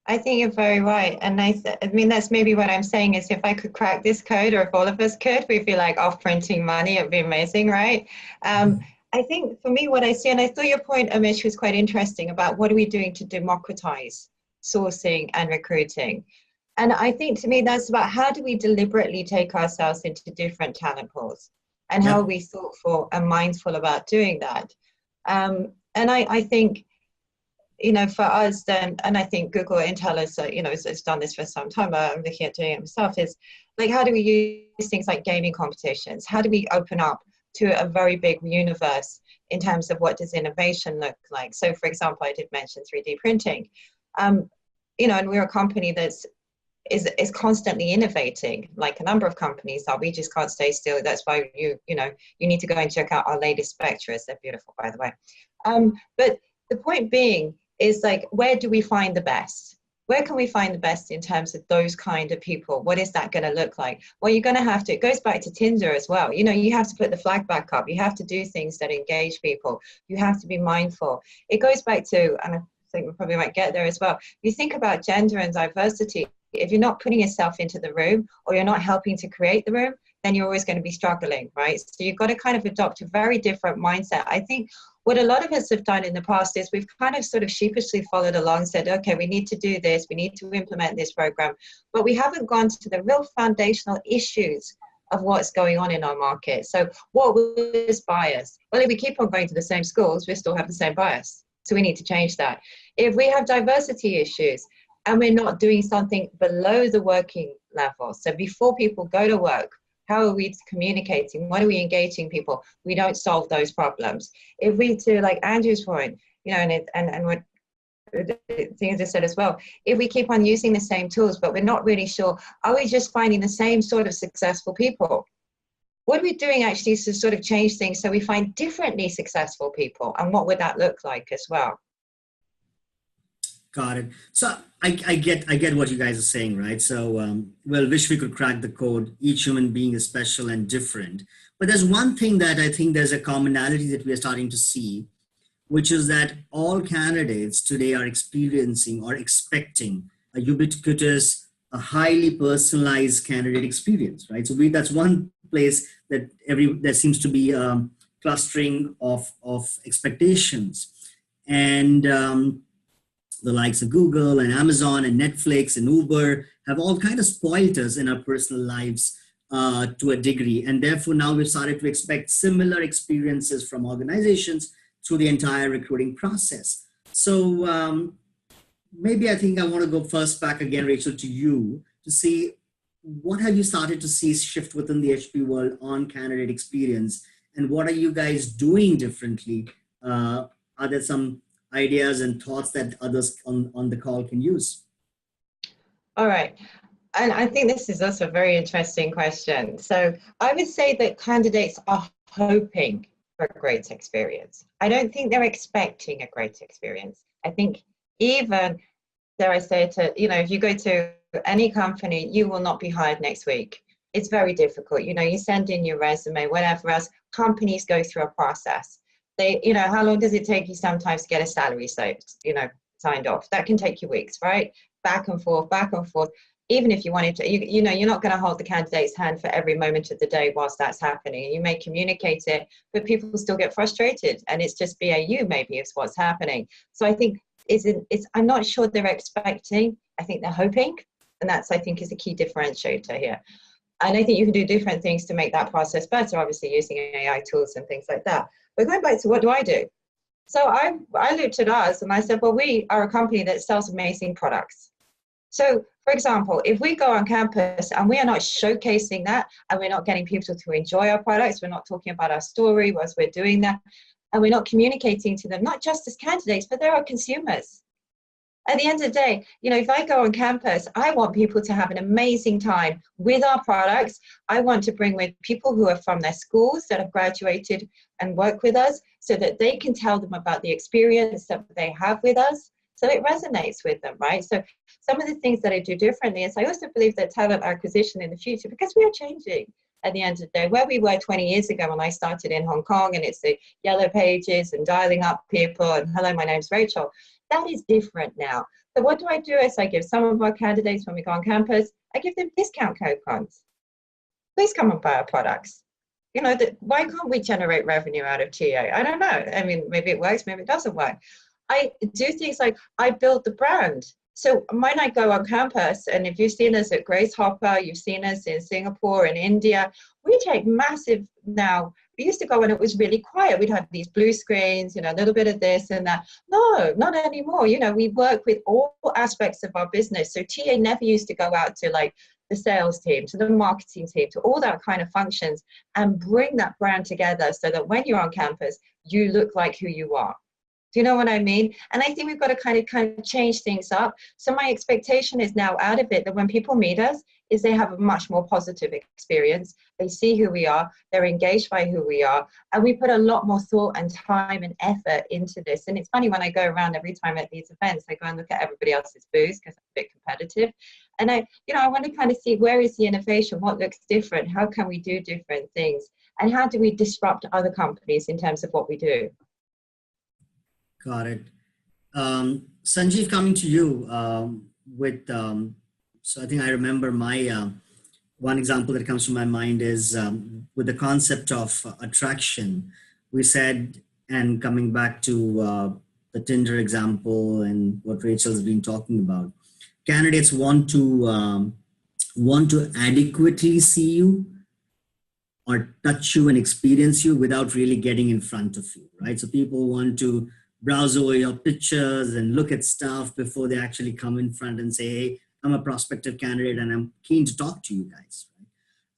Speaker 3: I think you're very right. And I mean, that's maybe what I'm saying is if I could crack this code, or if all of us could, we'd be like off printing money. It'd be amazing, right? I think for me, what I see, and I thought your point, Unmesh, was quite interesting about what are we doing to democratize sourcing and recruiting. And I think to me, that's about how do we deliberately take ourselves into different talent pools, and how are we thoughtful and mindful about doing that. And I think, for us then, and I think Google Intel has done this for some time, I'm looking at doing it myself, is like, how do we use things like gaming competitions? How do we open up to a very big universe in terms of what does innovation look like? So for example, I did mention 3D printing, and we're a company that's is constantly innovating, like a number of companies are. We just can't stay still. That's why you need to go and check out our latest spectras. They're beautiful, by the way. But the point being is, like, where do we find the best? Where can we find the best in terms of those kind of people? What is that going to look like? Well, you're going to have to, it goes back to Tinder as well. You have to put the flag back up. You have to do things that engage people. You have to be mindful. It goes back to, and I think we probably might get there as well. You think about gender and diversity. If you're not putting yourself into the room, or you're not helping to create the room, then you're always going to be struggling, right? So you've got to kind of adopt a very different mindset. I think what a lot of us have done in the past is we've kind of sort of sheepishly followed along, said, okay, we need to do this, we need to implement this program, but we haven't gone to the real foundational issues of what's going on in our market. So what was bias? Well, if we keep on going to the same schools, we still have the same bias. So we need to change that. If we have diversity issues and we're not doing something below the working level, so before people go to work, how are we communicating? What are we engaging people? We don't solve those problems. If we, to like Andrew's point, you know, and what things I said as well, if we keep on using the same tools, but we're not really sure, are we just finding the same sort of successful people? What are we doing actually to sort of change things so we find differently successful people? And what would that look like as well?
Speaker 2: Got it. So I get what you guys are saying, right? So, well, wish we could crack the code. Each human being is special and different. But there's one thing that I think there's a commonality that we are starting to see, which is that all candidates today are experiencing or expecting a ubiquitous, a highly personalized candidate experience, right? So that's one place that there seems to be clustering of expectations. And the likes of Google and Amazon and Netflix and Uber have all kind of spoiled us in our personal lives to a degree. And therefore now we've started to expect similar experiences from organizations through the entire recruiting process. So maybe I think I want to go first back again, Rachel, to you to see what have you started to see shift within the HP world on candidate experience, and what are you guys doing differently? Are there some ideas and thoughts that others on the call can use?
Speaker 3: All right. And I think this is also a very interesting question. So I would say that candidates are hoping for a great experience. I don't think they're expecting a great experience. I think even, dare I say to, you know, if you go to any company, you will not be hired next week. It's very difficult. You know, you send in your resume, whatever else, companies go through a process. They, you know, how long does it take you sometimes to get a salary signed off? That can take you weeks, right? Back and forth, back and forth. Even if you wanted to, you know, you're not going to hold the candidate's hand for every moment of the day whilst that's happening. You may communicate it, but people still get frustrated, and it's just BAU maybe is what's happening. So I think I'm not sure they're expecting. I think they're hoping, and that's, I think, is a key differentiator here. And I think you can do different things to make that process better, obviously using AI tools and things like that. But going back to what do I do? So I looked at us and I said, well, we are a company that sells amazing products. So, for example, if we go on campus and we are not showcasing that, and we're not getting people to enjoy our products, we're not talking about our story whilst we're doing that, and we're not communicating to them, not just as candidates, but they're our consumers. At the end of the day, you know, if I go on campus, I want people to have an amazing time with our products. I want to bring with people who are from their schools that have graduated and work with us so that they can tell them about the experience that they have with us. So it resonates with them, right? So some of the things that I do differently is I also believe that talent acquisition in the future, because we are changing at the end of the day, where we were 20 years ago when I started in Hong Kong, and it's the yellow pages and dialing up people and hello, my name's Rachel. That is different now. So what do? Is I give some of our candidates, when we go on campus, I give them discount coupons. Please come and buy our products. You know, why can't we generate revenue out of TA? I don't know. I mean, maybe it works, maybe it doesn't work. I do things like I build the brand. So when I go on campus, and if you've seen us at Grace Hopper, you've seen us in Singapore and India, we take massive now. We used to go when it was really quiet. We'd have these blue screens, you know, a little bit of this and that. No, not anymore. You know, we work with all aspects of our business. So TA never used to go out to like the sales team, to the marketing team, to all that kind of functions, and bring that brand together so that when you're on campus, you look like who you are. Do you know what I mean? And I think we've got to kind of change things up. So my expectation is now out of it that when people meet us, is they have a much more positive experience. They see who we are, they're engaged by who we are, and we put a lot more thought and time and effort into this. And it's funny when I go around every time at these events, I go and look at everybody else's booths because I'm a bit competitive. And I want to kind of see where is the innovation, what looks different, how can we do different things, and how do we disrupt other companies in terms of what we do.
Speaker 2: Got it. Sanjeev, coming to you with, so I think I remember my one example that comes to my mind is with the concept of attraction. We said, and coming back to the Tinder example and what Rachel's been talking about, candidates want to adequately see you or touch you and experience you without really getting in front of you, right? So people want to browse over your pictures and look at stuff before they actually come in front and say, hey, I'm a prospective candidate and I'm keen to talk to you guys.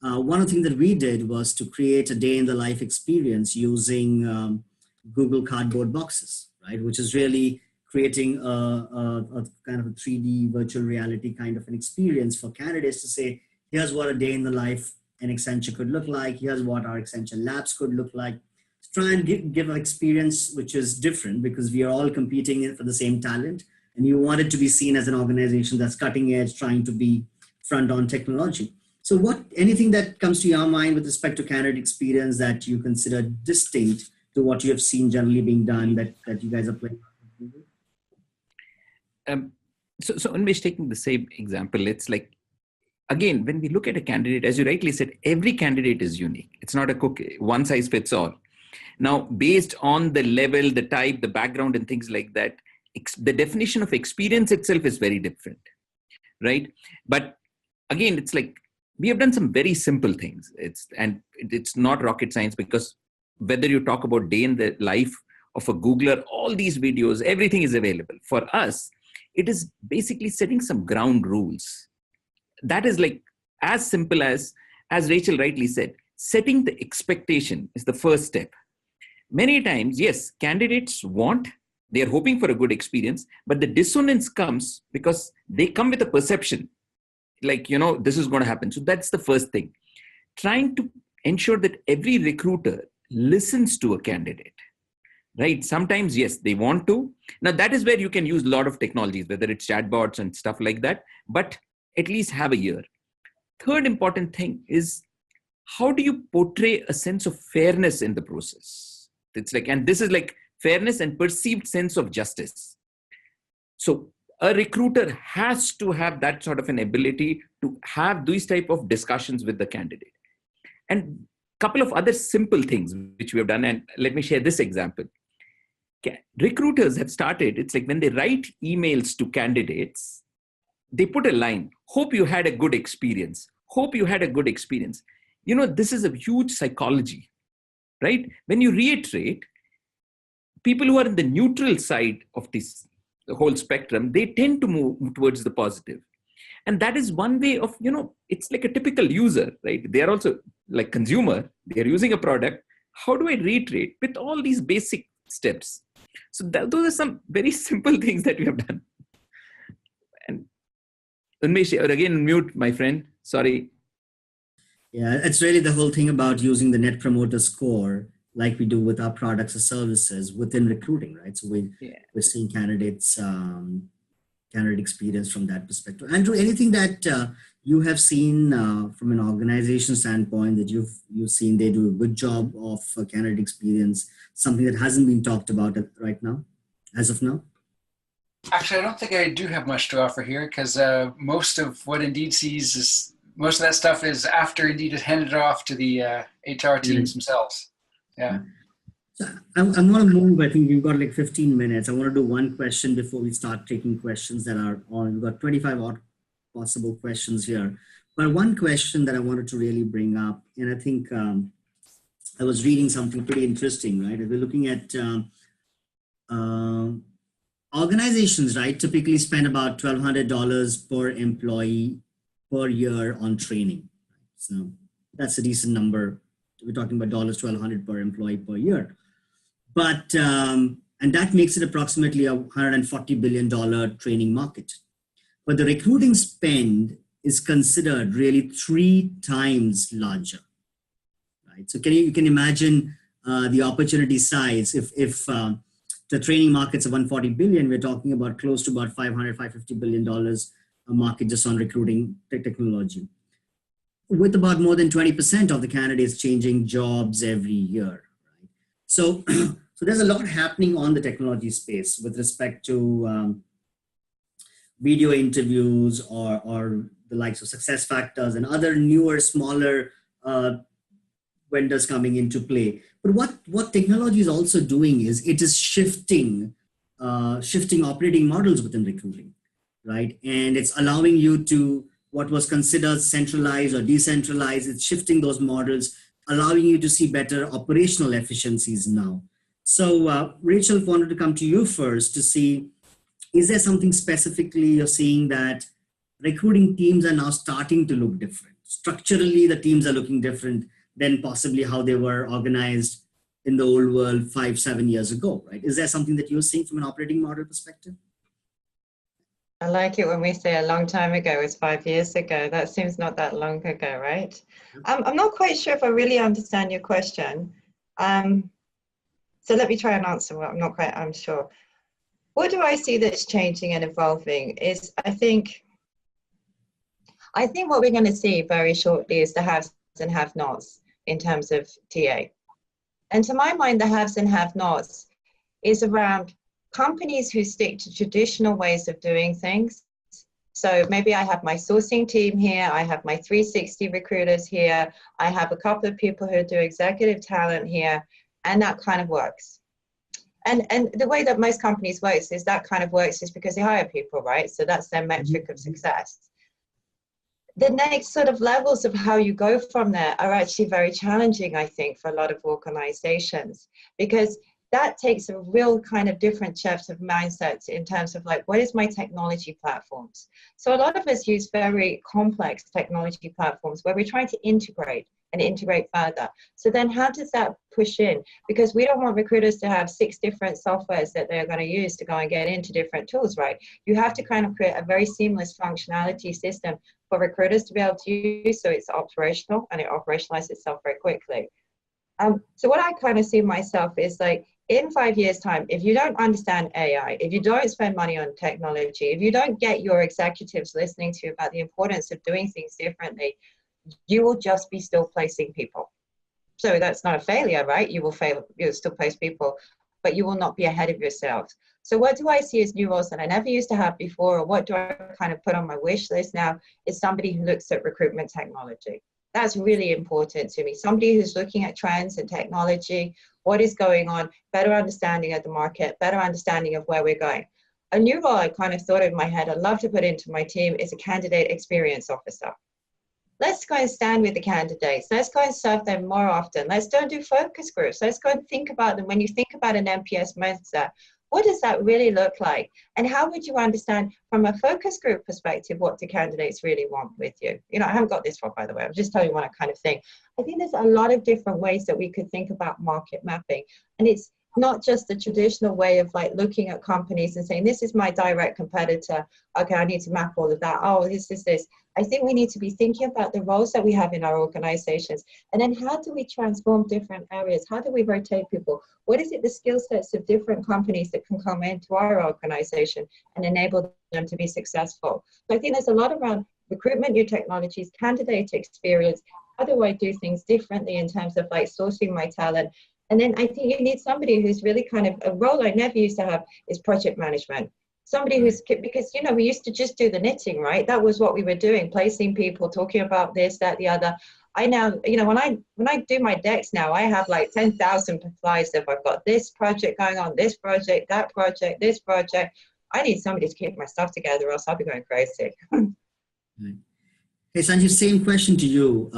Speaker 2: One of the things that we did was to create a day in the life experience using Google Cardboard boxes, right? Which is really creating a kind of a 3D virtual reality kind of an experience for candidates to say, here's what a day in the life an Accenture could look like. Here's what our Accenture labs could look like. Try and give an experience which is different because we are all competing for the same talent. And you want it to be seen as an organization that's cutting edge, trying to be front on technology. So anything that comes to your mind with respect to candidate experience that you consider distinct to what you have seen generally being done that you guys are playing?
Speaker 4: So Unmesh, taking the same example, it's like, again, when we look at a candidate, as you rightly said, every candidate is unique. It's not a cookie, one size fits all. Now, based on the level, the type, the background and things like that, the definition of experience itself is very different, right? But again, it's like, we have done some very simple things. It's not rocket science, because whether you talk about day in the life of a Googler, all these videos, everything is available. For us, it is basically setting some ground rules. That is like as simple as Rachel rightly said, setting the expectation is the first step. Many times, yes, candidates they're hoping for a good experience, but the dissonance comes because they come with a perception, like, this is going to happen. So that's the first thing. Trying to ensure that every recruiter listens to a candidate, right? Sometimes, yes, they want to. Now, that is where you can use a lot of technologies, whether it's chatbots and stuff like that, but at least have a ear. Third important thing is, how do you portray a sense of fairness in the process? It's like, and this is like fairness and perceived sense of justice. So a recruiter has to have that sort of an ability to have these type of discussions with the candidate. And a couple of other simple things which we have done, and let me share this example. Recruiters have started, it's like when they write emails to candidates, they put a line, hope you had a good experience. Hope you had a good experience. This is a huge psychology, right? When you reiterate, people who are in the neutral side of the whole spectrum, they tend to move towards the positive. And that is one way of, it's like a typical user, right? They are also like consumer, they're using a product. How do I reiterate with all these basic steps? So those are some very simple things that we have done. And Unmesh, you're again mute, my friend. Sorry.
Speaker 2: Yeah, it's really the whole thing about using the Net Promoter Score, like we do with our products or services within recruiting, right? So we're seeing candidates, candidate experience from that perspective. Andrew, anything that you have seen from an organization standpoint that you've seen they do a good job of candidate experience, something that hasn't been talked about right now, as of now?
Speaker 5: Actually, I don't think I do have much to offer here, because most of what Indeed sees is, most of that stuff is after Indeed has handed it off to the HR teams themselves. Yeah.
Speaker 2: So I'm going to move. I think we've got like 15 minutes. I want to do one question before we start taking questions that are on. We've got 25 odd possible questions here. But one question that I wanted to really bring up, and I think I was reading something pretty interesting, right? If we're looking at organizations, right, typically spend about $1,200 per employee per year on training. So that's a decent number. We're talking about $1,200 per employee per year. But, and that makes it approximately a $140 billion training market. But the recruiting spend is considered really 3 times larger, right? So you can imagine the opportunity size. If the training market's of $140 billion, we're talking about close to about $550 billion a market just on recruiting technology, with about more than 20% of the candidates changing jobs every year. Right? So there's a lot happening on the technology space with respect to video interviews or the likes of success factors and other newer, smaller vendors coming into play. But what technology is also doing is it is shifting operating models within recruiting, right? And it's allowing you to what was considered centralized or decentralized. It's shifting those models, allowing you to see better operational efficiencies now. So Rachel, wanted to come to you first to see, is there something specifically you're seeing that recruiting teams are now starting to look different? Structurally, the teams are looking different than possibly how they were organized in the old world 5-7 years ago, right? Is there something that you're seeing from an operating model perspective?
Speaker 3: I like it when we say a long time ago is 5 years ago. That seems not that long ago, right? I'm not quite sure if I really understand your question. So let me try and answer what I'm sure. What do I see that's changing and evolving is I think what we're going to see very shortly is the haves and have-nots in terms of TA. And to my mind, the haves and have-nots is around companies who stick to traditional ways of doing things. So maybe I have my sourcing team here, I have my 360 recruiters here, I have a couple of people who do executive talent here, and that kind of works. And the way that most companies works is because they hire people, right? So that's their metric of success. The next sort of levels of how you go from there are actually very challenging, I think, for a lot of organizations, because that takes a real kind of different shift of mindsets in terms of like, what is my technology platforms? So a lot of us use very complex technology platforms where we're trying to integrate further. So then how does that push in? Because we don't want recruiters to have 6 different softwares that they're going to use to go and get into different tools, right? You have to kind of create a very seamless functionality system for recruiters to be able to use so it's operational and it operationalizes itself very quickly. So what I kind of see myself is like, in 5 years' time, if you don't understand AI, if you don't spend money on technology, if you don't get your executives listening to you about the importance of doing things differently, you will just be still placing people. So that's not a failure, right? You will fail, you'll still place people, but you will not be ahead of yourselves. So what do I see as new roles that I never used to have before, or what do I kind of put on my wish list now, is somebody who looks at recruitment technology. That's really important to me. Somebody who's looking at trends and technology, what is going on, better understanding of the market, better understanding of where we're going. A new role I kind of thought in my head I'd love to put into my team is a candidate experience officer. Let's go and stand with the candidates. Let's go and serve them more often. Let's don't do focus groups. Let's go and think about them. When you think about an NPS mindset, what does that really look like? And how would you understand from a focus group perspective, what do candidates really want with you? You know, I haven't got this far, by the way. I'm just telling you what I kind of think. I think there's a lot of different ways that we could think about market mapping. And it's not just the traditional way of like looking at companies and saying, this is my direct competitor. Okay, I need to map all of that. Oh, this is this. I think we need to be thinking about the roles that we have in our organizations. And then how do we transform different areas? How do we rotate people? What is it, the skill sets of different companies that can come into our organization and enable them to be successful? So I think there's a lot around recruitment, new technologies, candidate experience. How do I do things differently in terms of like sourcing my talent? And then I think you need somebody who's really kind of, a role I never used to have is project management. Somebody who's, because, you know, we used to just do the knitting, right? That was what we were doing, placing people, talking about this, that, the other. I now, you know, when I do my decks now, I have like 10,000 slides. If I've got this project going on, this project, that project, this project, I need somebody to keep my stuff together or else I'll be going crazy.
Speaker 2: Hey, Sanjeev, same question to you.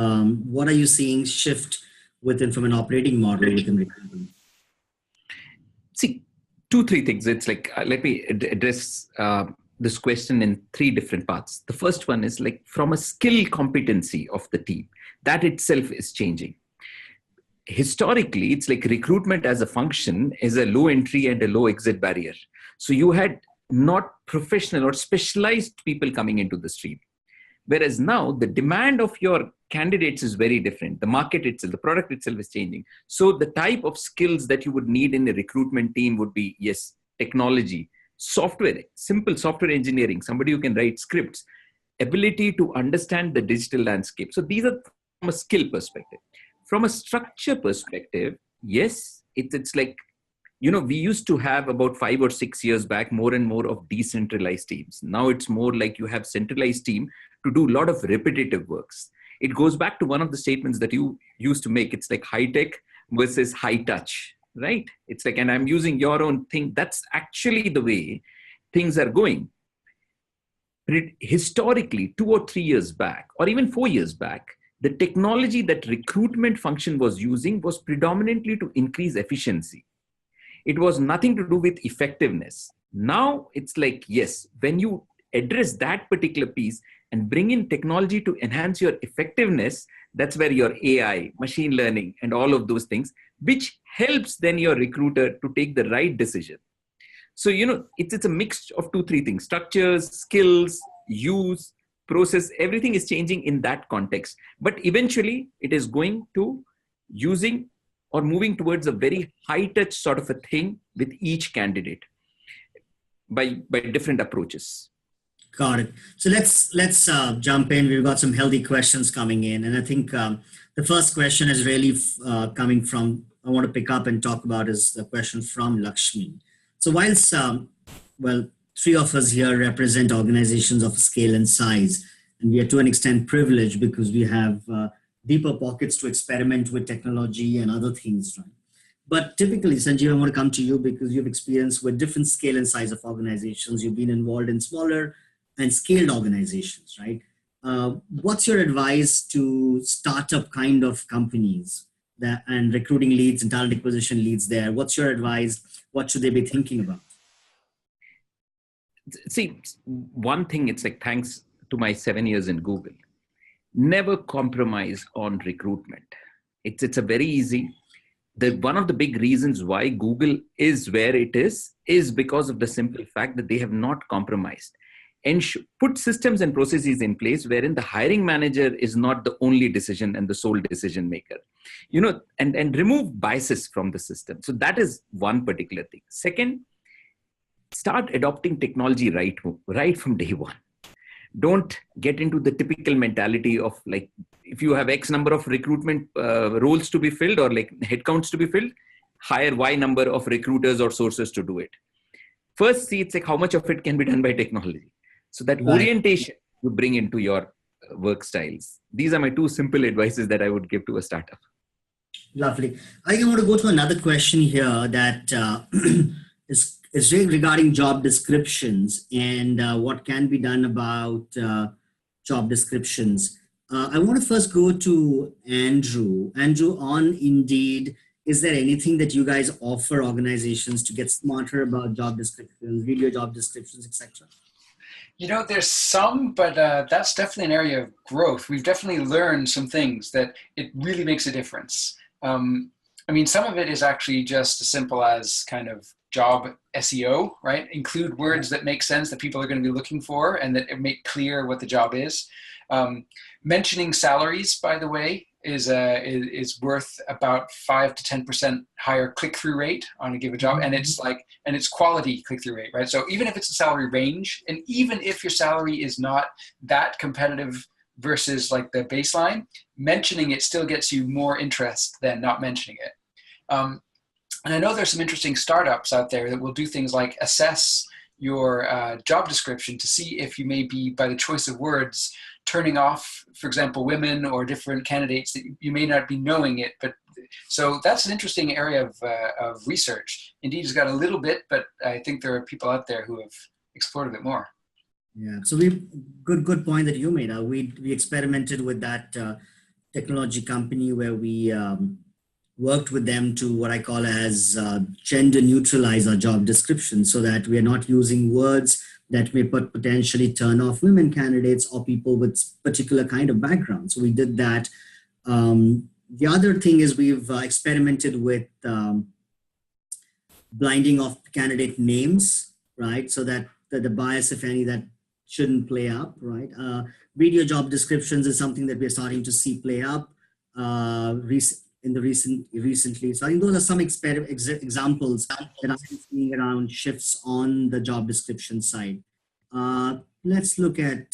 Speaker 2: What are you seeing shift within from an operating model within recruitment?
Speaker 4: See, 2-3 things. It's like, let me address this question in 3 different parts. The first one is like from a skill competency of the team, that itself is changing. Historically, it's like recruitment as a function is a low entry and a low exit barrier. So you had not professional or specialized people coming into the stream. Whereas now the demand of your candidates is very different. The market itself, the product itself is changing. So the type of skills that you would need in a recruitment team would be, yes, technology, software, simple software engineering, somebody who can write scripts, ability to understand the digital landscape. So these are from a skill perspective. From a structure perspective, yes, it's like we used to have about 5 or 6 years back, more and more of decentralized teams. Now it's more like you have centralized team to do a lot of repetitive works. It goes back to one of the statements that you used to make. It's like high tech versus high touch, right? It's like, and I'm using your own thing. That's actually the way things are going. Historically, 2 or 3 years back, or even 4 years back, the technology that recruitment function was using was predominantly to increase efficiency. It was nothing to do with effectiveness. Now it's like, yes, when you address that particular piece and bring in technology to enhance your effectiveness, that's where your AI, machine learning, and all of those things, which helps then your recruiter to take the right decision. So, it's a mix of 2-3 things: structures, skills, use, process. Everything is changing in that context. But eventually it is going to using or moving towards a very high touch sort of a thing with each candidate by different approaches.
Speaker 2: Got it. So let's jump in. We've got some healthy questions coming in. And I think the first question is really coming from, I want to pick up and talk about is the question from Lakshmi. So whilst, well, 3 of us here represent organizations of scale and size, and we are to an extent privileged because we have deeper pockets to experiment with technology and other things, right? But typically, Sanjeev, I want to come to you because you've experienced with different scale and size of organizations. You've been involved in smaller and scaled organizations, right? What's your advice to startup kind of companies and recruiting leads and talent acquisition leads there? What's your advice? What should they be thinking about?
Speaker 4: See, one thing, it's like, thanks to my 7 years in Google, never compromise on recruitment. It's a very easy. One of the big reasons why Google is where it is because of the simple fact that they have not compromised and put systems and processes in place wherein the hiring manager is not the only decision and the sole decision maker, and remove biases from the system. So that is one particular thing. Second, start adopting technology right from day one. Don't get into the typical mentality of like, if you have X number of recruitment roles to be filled or like headcounts to be filled, hire Y number of recruiters or sources to do it. First, see, it's like how much of it can be done by technology. So that orientation you bring into your work styles. These are my 2 simple advices that I would give to a startup.
Speaker 2: Lovely. I think I want to go to another question here that is really regarding job descriptions and what can be done about job descriptions. I want to first go to Andrew. Andrew, on Indeed, is there anything that you guys offer organizations to get smarter about job descriptions, video job descriptions, etc.?
Speaker 5: There's some, but that's definitely an area of growth. We've definitely learned some things that it really makes a difference. Some of it is actually just as simple as kind of job SEO, right? Include words that make sense that people are going to be looking for and that make clear what the job is. Mentioning salaries, by the way, is worth about 5 to 10% higher click-through rate on a given job, and it's quality click-through rate, right? So even if it's a salary range, and even if your salary is not that competitive versus like the baseline, mentioning it still gets you more interest than not mentioning it. And I know there's some interesting startups out there that will do things like assess your job description to see if you may be, by the choice of words, turning off, for example, women or different candidates that you may not be knowing it. But so that's an interesting area of research. Indeed, has got a little bit, but I think there are people out there who have explored a bit more.
Speaker 2: Yeah, so good point that you made. We experimented with that technology company where we worked with them to what I call as gender neutralize our job description so that we are not using words that may potentially turn off women candidates or people with particular kind of background. So we did that. The other thing is we've experimented with blinding of candidate names, right? So that the bias, if any, that shouldn't play up, right? Video job descriptions is something that we're starting to see play up recently. So I think those are some examples that I'm seeing around shifts on the job description side. Let's look at,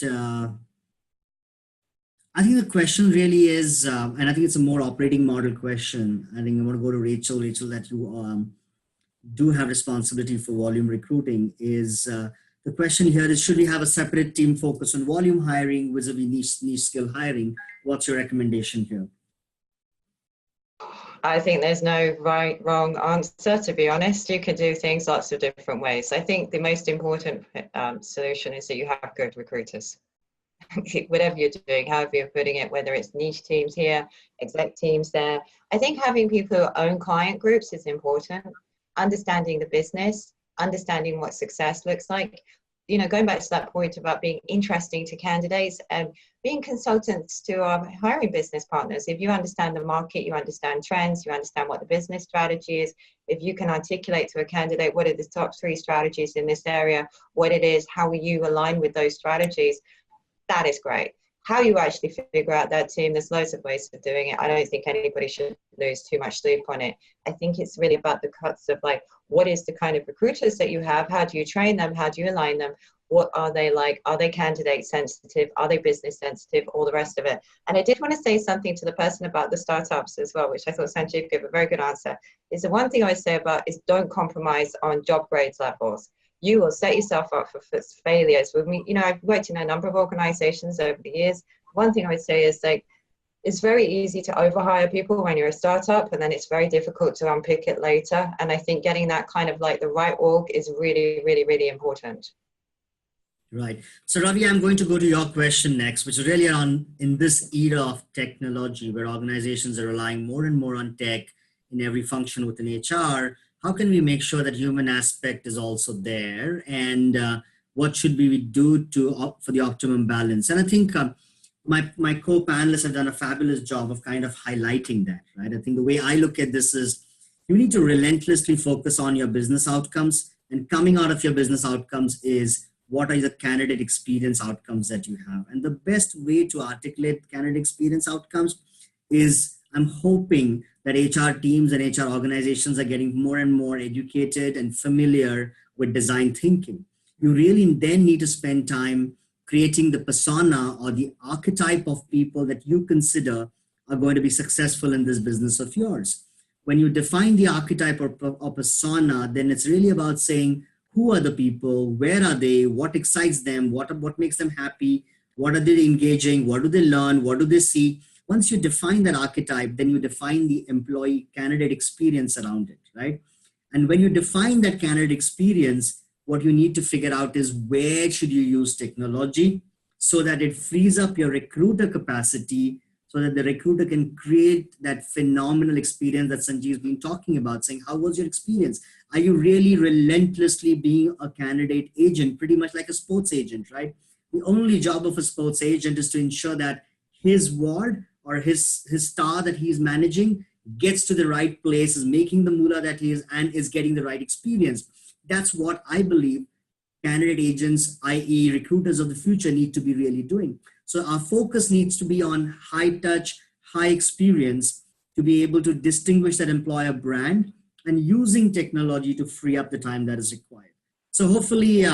Speaker 2: I think the question really is, and I think it's a more operating model question. I think I want to go to Rachel, that do have responsibility for volume recruiting is the question here is, should we have a separate team focused on volume hiring vis-a-vis niche skill hiring? What's your recommendation here?
Speaker 3: I think there's no right, wrong answer, to be honest. You can do things lots of different ways. I think the most important solution is that you have good recruiters. Whatever you're doing, however you're putting it, whether it's niche teams here, exec teams there. I think having people who own client groups is important. Understanding the business, understanding what success looks like. You know, going back to that point about being interesting to candidates and being consultants to our hiring business partners. If you understand the market, you understand trends, you understand what the business strategy is, if you can articulate to a candidate what are the top 3 strategies in this area, what it is, how will you align with those strategies, that is great. How you actually figure out that team, there's loads of ways of doing it. I don't think anybody should lose too much sleep on it. I think it's really about the cuts of like, what is the kind of recruiters that you have? How do you train them? How do you align them? What are they like? Are they candidate sensitive? Are they business sensitive? All the rest of it. And I did want to say something to the person about the startups as well, which I thought Sanjeev gave a very good answer. Is the one thing I would say about is don't compromise on job grades levels. You will set yourself up for failures. With me, you know, I've worked in a number of organizations over the years. One thing I would say is like, it's very easy to overhire people when you're a startup, and then it's very difficult to unpick it later. And I think getting that kind of like the right org is really, really, really important.
Speaker 2: Right. So Ravi, I'm going to go to your question next, which is really on in this era of technology where organizations are relying more and more on tech in every function within HR. How can we make sure that human aspect is also there, and what should we do for the optimum balance? And I think my co-panelists have done a fabulous job of kind of highlighting that, right? I think the way I look at this is you need to relentlessly focus on your business outcomes, and coming out of your business outcomes is what are the candidate experience outcomes that you have. And the best way to articulate candidate experience outcomes is, I'm hoping that HR teams and HR organizations are getting more and more educated and familiar with design thinking. You really then need to spend time creating the persona or the archetype of people that you consider are going to be successful in this business of yours. When you define the archetype or persona, then it's really about saying, who are the people, where are they, what excites them, what makes them happy, what are they engaging, what do they learn, what do they see. Once you define that archetype, then you define the employee candidate experience around it, right? And when you define that candidate experience, what you need to figure out is where should you use technology so that it frees up your recruiter capacity, so that the recruiter can create that phenomenal experience that Sanjeev's been talking about, saying, how was your experience? Are you really relentlessly being a candidate agent, pretty much like a sports agent, right? The only job of a sports agent is to ensure that his ward or his star that he's managing gets to the right place, is making the moolah that he is, and is getting the right experience. That's what I believe candidate agents, i.e. recruiters of the future, need to be really doing. So our focus needs to be on high touch, high experience to be able to distinguish that employer brand and using technology to free up the time that is required. So hopefully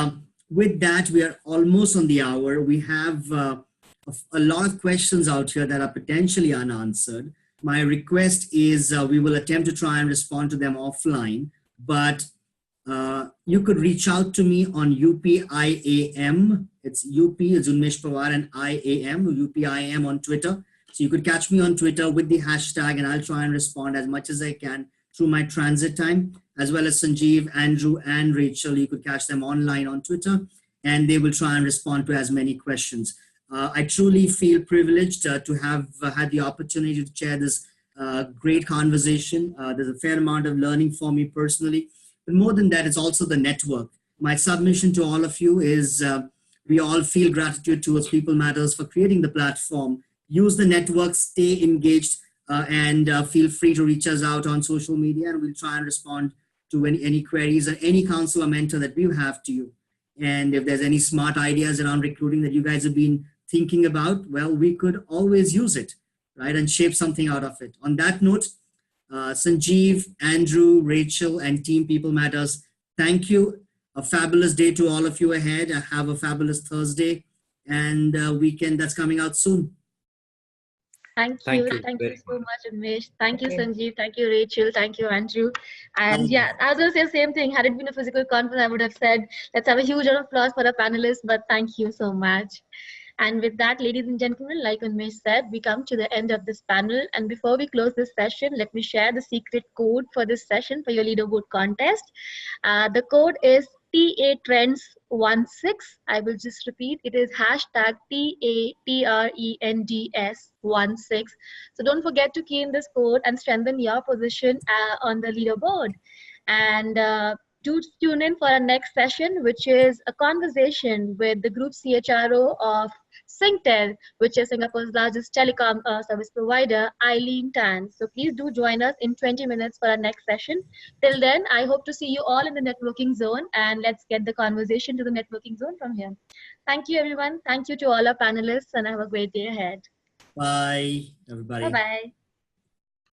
Speaker 2: with that, we are almost on the hour. We have a lot of questions out here that are potentially unanswered. My request is we will attempt to try and respond to them offline, but you could reach out to me on UPIAM. It's UP, it's Unmesh Pawar, and IAM, UPIAM on Twitter. So you could catch me on Twitter with the hashtag, and I'll try and respond as much as I can through my transit time, as well as Sanjeev, Andrew, and Rachel. You could catch them online on Twitter, and they will try and respond to as many questions. I truly feel privileged to have had the opportunity to share this great conversation. There's a fair amount of learning for me personally. But more than that, it's also the network. My submission to all of you is we all feel gratitude towards People Matters for creating the platform. Use the network, stay engaged, and feel free to reach us out on social media, and we'll try and respond to any queries or any counsel or mentor that we have to you. And if there's any smart ideas around recruiting that you guys have been thinking about, well, we could always use it, right, and shape something out of it. On that note, Sanjeev, Andrew, Rachel, and Team People Matters, thank you. A fabulous day to all of you ahead. Have a fabulous Thursday and weekend that's coming out soon.
Speaker 1: Thank
Speaker 4: Thank
Speaker 1: you.
Speaker 4: you
Speaker 1: Thank you
Speaker 4: very
Speaker 1: so
Speaker 4: much.
Speaker 1: much, Unmesh. Thank you,
Speaker 3: Thank you.
Speaker 1: Sanjeev. Thank you, Rachel. Thank you, Andrew. And yeah, as I say, same thing. Had it been a physical conference, I would have said, let's have a huge round of applause for the panelists. But thank you so much. And with that, ladies and gentlemen, like Unmesh said, we come to the end of this panel. And before we close this session, let me share the secret code for this session for your leaderboard contest. The code is TA Trends 16. I will just repeat. It is hashtag TATRENDS 16. So don't forget to key in this code and strengthen your position on the leaderboard. And do tune in for our next session, which is a conversation with the group CHRO of Singtel, which is Singapore's largest telecom service provider, Eileen Tan. So please do join us in 20 minutes for our next session. Till then, I hope to see you all in the networking zone, and let's get the conversation to the networking zone from here. Thank you, everyone. Thank you to all our panelists, and have a great day ahead.
Speaker 2: Bye,
Speaker 1: Bye
Speaker 2: everybody.
Speaker 1: bye.